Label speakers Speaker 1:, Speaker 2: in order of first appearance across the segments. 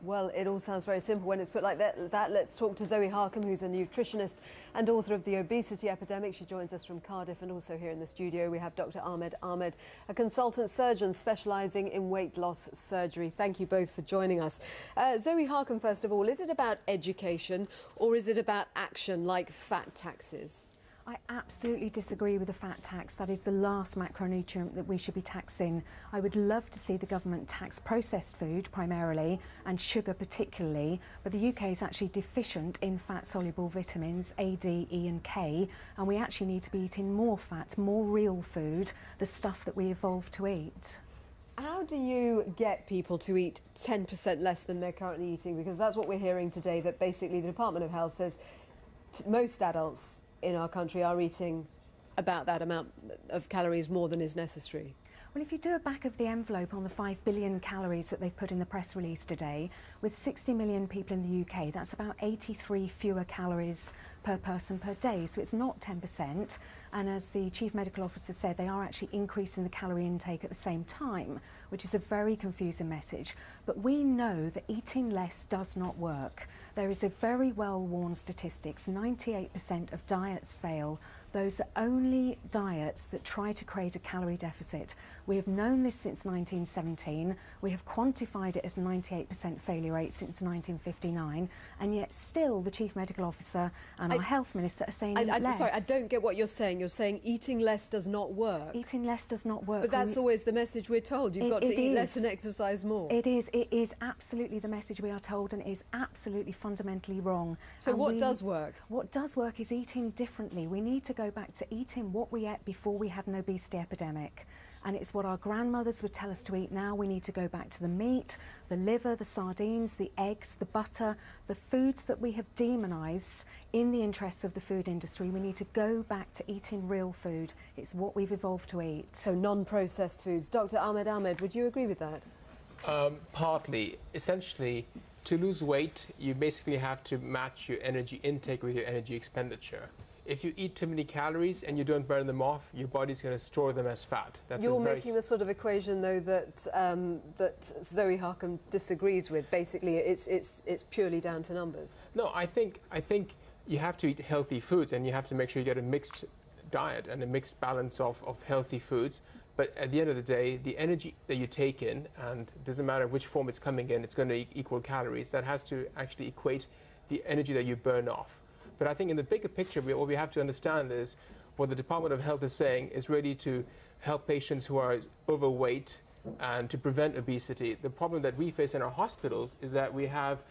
Speaker 1: Well, it all sounds very simple when it's put like that. Let's talk to Zoe Harcombe, who's a nutritionist and author of The Obesity Epidemic. She joins us from Cardiff, and also here in the studio we have Dr. Ahmed, a consultant surgeon specialising in weight loss surgery. Thank you both for joining us. Zoe Harcombe, first of all, is it about education or is it about action like fat taxes?
Speaker 2: I absolutely disagree with the fat tax. That is the last macronutrient that we should be taxing. I would love to see the government tax processed food primarily and sugar particularly, but the UK is actually deficient in fat-soluble vitamins A, D, E and K, and we actually need to be eating more fat, more real food, the stuff that we evolved to eat.
Speaker 1: How do you get people to eat 10% less than they're currently eating? Because that's what we're hearing today, that basically the Department of Health says most adults in our country are eating about that amount of calories more than is necessary.
Speaker 2: Well, if you do a back of the envelope on the 5 billion calories that they've put in the press release today, with 60 million people in the UK, that's about 83 fewer calories per person per day. So it's not 10%. And as the Chief Medical Officer said, they are actually increasing the calorie intake at the same time, which is a very confusing message. But we know that eating less does not work. There is a very well-worn statistics, 98% of diets fail. Those are only diets that try to create a calorie deficit. We have known this since 1917. We have quantified it as a 98% failure rate since 1959, and yet still the Chief Medical Officer and our Health Minister are saying less.
Speaker 1: Sorry, I don't get what you're saying. You're saying eating less does not work.
Speaker 2: Eating less does not work.
Speaker 1: But that's always the message we're told. You've got to eat less and exercise more.
Speaker 2: It is absolutely the message we are told, and it is absolutely fundamentally wrong.
Speaker 1: So what does work?
Speaker 2: What does work is eating differently. We need to go back to eating what we ate before we had an obesity epidemic. And it's what our grandmothers would tell us to eat now. We need to go back to the meat, the liver, the sardines, the eggs, the butter, the foods that we have demonised in the interests of the food industry. We need to go back to eating real food. It's what we've evolved to eat.
Speaker 1: So non-processed foods. Dr. Ahmed, would you agree with that?
Speaker 3: Partly. Essentially, to lose weight, you basically have to match your energy intake with your energy expenditure. If you eat too many calories and you don't burn them off, your body's going to store them as fat.
Speaker 1: You're making the sort of equation, though, that that Zoe Harcombe disagrees with. Basically, it's purely down to numbers.
Speaker 3: No, I think you have to eat healthy foods, and you have to make sure you get a mixed diet and a mixed balance of healthy foods. But at the end of the day, the energy that you take in, and it doesn't matter which form it's coming in, it's going to equal calories. That has to actually equate the energy that you burn off. But I think in the bigger picture, what we have to understand is what the Department of Health is saying is really to help patients who are overweight and to prevent obesity. The problem that we face in our hospitals is that we have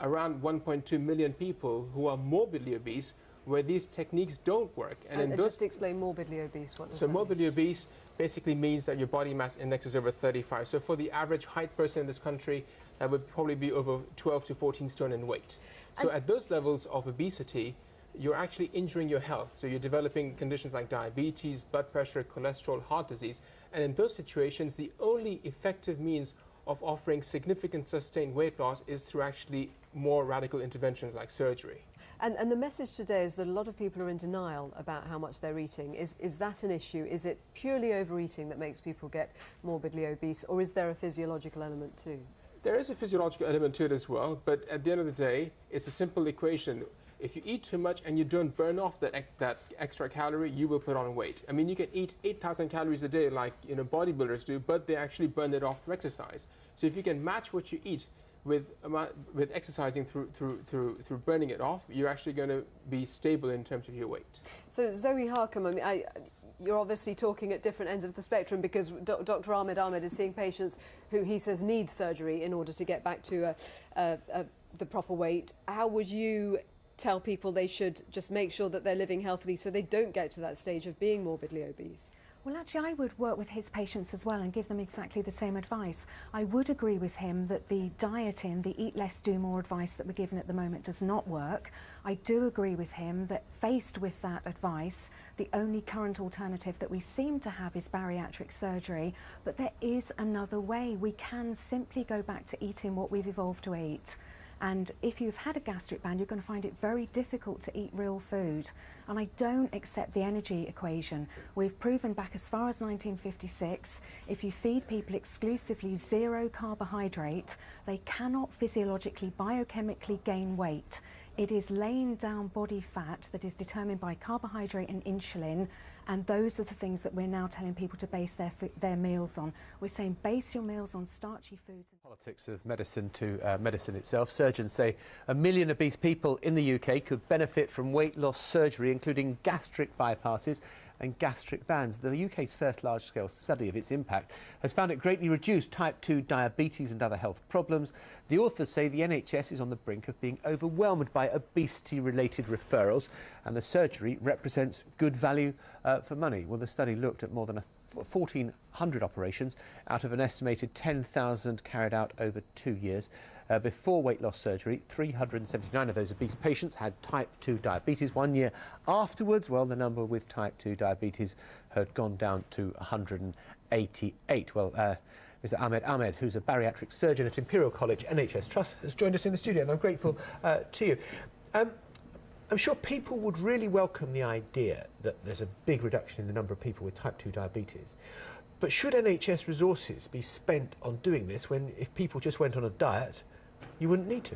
Speaker 3: around 1.2 million people who are morbidly obese, where these techniques don't work.
Speaker 1: And just explain morbidly obese. What does that mean?
Speaker 3: Morbidly obese basically means that your body mass index is over 35. So for the average height person in this country, that would probably be over 12 to 14 stone in weight. So at those levels of obesity, you're actually injuring your health. So you're developing conditions like diabetes, blood pressure, cholesterol, heart disease. And in those situations, the only effective means of offering significant sustained weight loss is through actually more radical interventions like surgery.
Speaker 1: And the message today is that a lot of people are in denial about how much they're eating. Is that an issue? Is it purely overeating that makes people get morbidly obese, or is there a physiological element too?
Speaker 3: There is a physiological element to it as well, but at the end of the day, it's a simple equation. If you eat too much and you don't burn off that extra calorie, you will put on weight. I mean, you can eat 8,000 calories a day like bodybuilders do, but they actually burn it off through exercise. So if you can match what you eat with exercising through burning it off, you're actually going to be stable in terms of your weight.
Speaker 1: So Zoe Harcombe, I mean, you're obviously talking at different ends of the spectrum, because Dr. Ahmed is seeing patients who he says need surgery in order to get back to the proper weight. How would you tell people they should just make sure that they're living healthily so they don't get to that stage of being morbidly obese?
Speaker 2: Well, actually, I would work with his patients as well and give them exactly the same advice. I would agree with him that the dieting, the eat less, do more advice that we're given at the moment does not work. I do agree with him that faced with that advice, the only current alternative that we seem to have is bariatric surgery, but there is another way. We can simply go back to eating what we've evolved to eat. And if you've had a gastric band, you're going to find it very difficult to eat real food. And I don't accept the energy equation. We've proven back as far as 1956, if you feed people exclusively zero carbohydrate, they cannot physiologically, biochemically gain weight. It is laying down body fat that is determined by carbohydrate and insulin, and those are the things that we're now telling people to base their meals on. We're saying base your meals on starchy foods.
Speaker 4: Politics of medicine to medicine itself. Surgeons say 1 million obese people in the UK could benefit from weight loss surgery, including gastric bypasses and gastric bands. The UK's first large-scale study of its impact has found it greatly reduced type 2 diabetes and other health problems. The authors say the NHS is on the brink of being overwhelmed by obesity-related referrals, and the surgery represents good value for money. Well, the study looked at more than 1,400 operations out of an estimated 10,000 carried out over 2 years. Before weight loss surgery, 379 of those obese patients had type 2 diabetes. 1 year afterwards, well, the number with type 2 diabetes had gone down to 188. Well, Mr. Ahmed, who's a bariatric surgeon at Imperial College NHS Trust, has joined us in the studio, and I'm grateful to you. I'm sure people would really welcome the idea that there's a big reduction in the number of people with type 2 diabetes. But should NHS resources be spent on doing this when, if people just went on a diet, you wouldn't need to?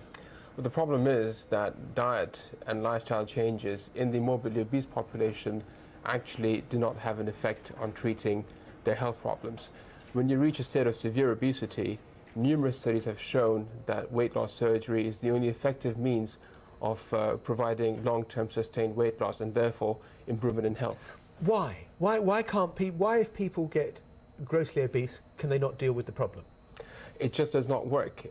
Speaker 3: Well, the problem is that diet and lifestyle changes in the morbidly obese population actually do not have an effect on treating their health problems. When you reach a state of severe obesity, numerous studies have shown that weight loss surgery is the only effective means of providing long-term sustained weight loss and therefore improvement in health.
Speaker 4: Why? Why if people get grossly obese, can they not deal with the problem?
Speaker 3: It just does not work.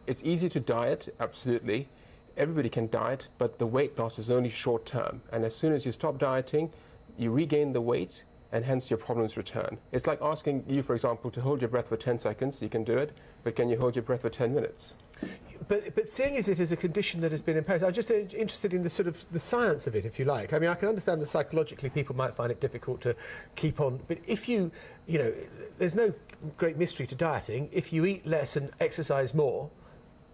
Speaker 3: It's easy to diet, absolutely. Everybody can diet, but the weight loss is only short-term. And as soon as you stop dieting, you regain the weight, and hence your problems return. It's like asking you, for example, to hold your breath for 10 seconds. You can do it, but can you hold your breath for 10 minutes?
Speaker 4: But seeing as it is a condition that has been imposed, I'm just interested in the sort of the science of it, if you like. I mean, I can understand that psychologically people might find it difficult to keep on, but if you know, there's no great mystery to dieting. If you eat less and exercise more,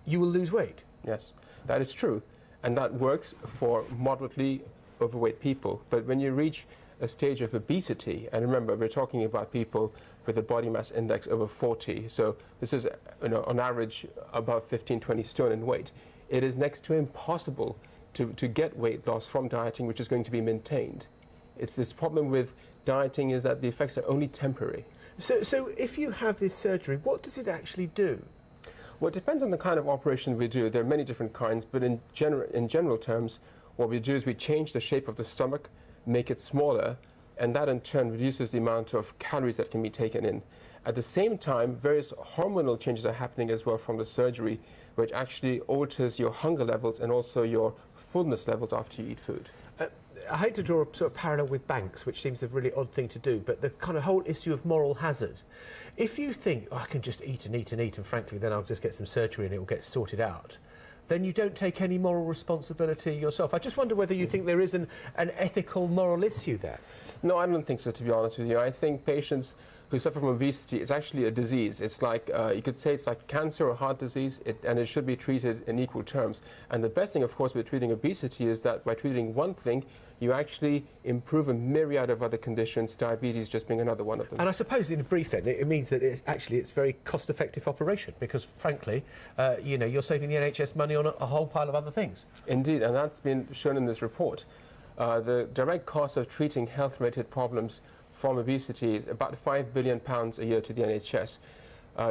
Speaker 4: you will lose weight.
Speaker 3: Yes, that is true, and that works for moderately overweight people. But when you reach a stage of obesity, and remember, we're talking about people with a body mass index over 40, so this is, on average above 15, 20 stone in weight. It is next to impossible to get weight loss from dieting, which is going to be maintained. It's this problem with dieting is that the effects are only temporary.
Speaker 4: So if you have this surgery, what does it actually do?
Speaker 3: Well, it depends on the kind of operation we do. There are many different kinds, but in general terms, what we do is we change the shape of the stomach, make it smaller, and that in turn reduces the amount of calories that can be taken in. At the same time, various hormonal changes are happening as well from the surgery, which actually alters your hunger levels and also your fullness levels after you eat food.
Speaker 4: I hate to draw a sort of parallel with banks, which seems a really odd thing to do, but the kind of whole issue of moral hazard. If you think, oh, I can just eat and eat and eat, and frankly, then I'll just get some surgery and it will get sorted out, then you don't take any moral responsibility yourself. I just wonder whether you think there is an ethical, moral issue there.
Speaker 3: No, I don't think so, to be honest with you. I think patients who suffer from obesity is actually a disease. It's like, you could say it's like cancer or heart disease, and it should be treated in equal terms. And the best thing, of course, with treating obesity is that by treating one thing, you actually improve a myriad of other conditions, diabetes just being another one of them.
Speaker 4: And I suppose, in brief then, it means that it's a very cost-effective operation, because, frankly, you're saving the NHS money on a whole pile of other things.
Speaker 3: Indeed, and that's been shown in this report. The direct cost of treating health-related problems from obesity is about £5 billion a year to the NHS.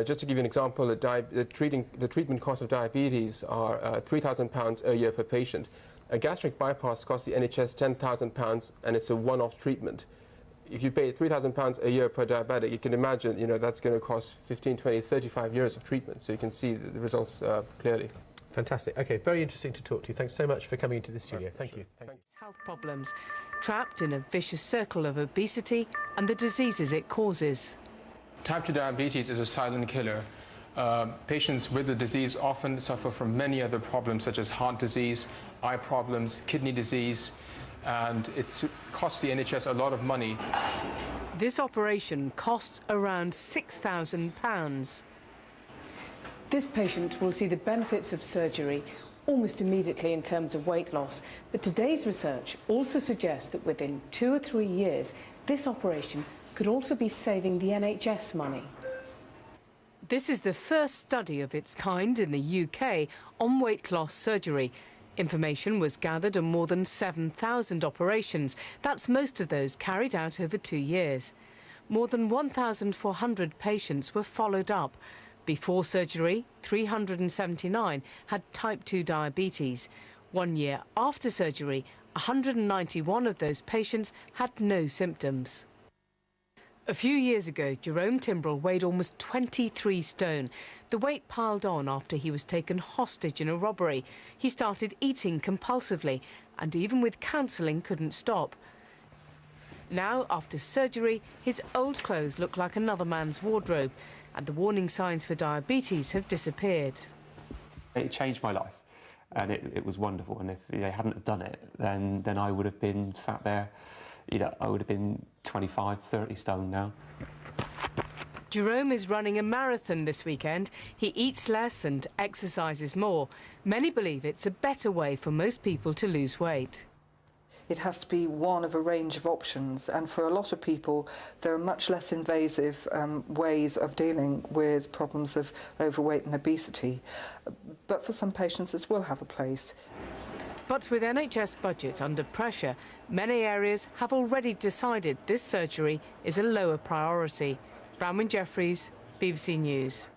Speaker 3: Just to give you an example, the treatment cost of diabetes are £3,000 a year per patient. A gastric bypass costs the NHS £10,000, and it's a one-off treatment. If you pay £3,000 a year per diabetic, you can imagine, that's going to cost 15, 20, 35 years of treatment. So you can see the results clearly.
Speaker 4: Fantastic. Okay, very interesting to talk to you. Thanks so much for coming into the studio. Thank you.
Speaker 5: Health problems, trapped in a vicious circle of obesity and the diseases it causes.
Speaker 3: Type 2 diabetes is a silent killer. Patients with the disease often suffer from many other problems such as heart disease, eye problems, kidney disease, and it's cost the NHS a lot of money.
Speaker 5: This operation costs around £6,000. This patient will see the benefits of surgery almost immediately in terms of weight loss. But today's research also suggests that within 2 or 3 years, this operation could also be saving the NHS money. This is the first study of its kind in the UK on weight loss surgery. Information was gathered on more than 7,000 operations. That's most of those carried out over 2 years. More than 1,400 patients were followed up. Before surgery, 379 had type 2 diabetes. 1 year after surgery, 191 of those patients had no symptoms. A few years ago, Jerome Timbrell weighed almost 23 stone. The weight piled on after he was taken hostage in a robbery. He started eating compulsively and even with counselling couldn't stop. Now, after surgery, his old clothes look like another man's wardrobe and the warning signs for diabetes have disappeared.
Speaker 6: It changed my life and it was wonderful, and if they hadn't have done it, then I would have been sat there, I would have been 25, 30 stone now.
Speaker 5: Jerome is running a marathon this weekend. He eats less and exercises more. Many believe it's a better way for most people to lose weight.
Speaker 7: It has to be one of a range of options, and for a lot of people there are much less invasive ways of dealing with problems of overweight and obesity. But for some patients this will have a place.
Speaker 5: But with NHS budgets under pressure, many areas have already decided this surgery is a lower priority. Bronwyn Jeffries, BBC News.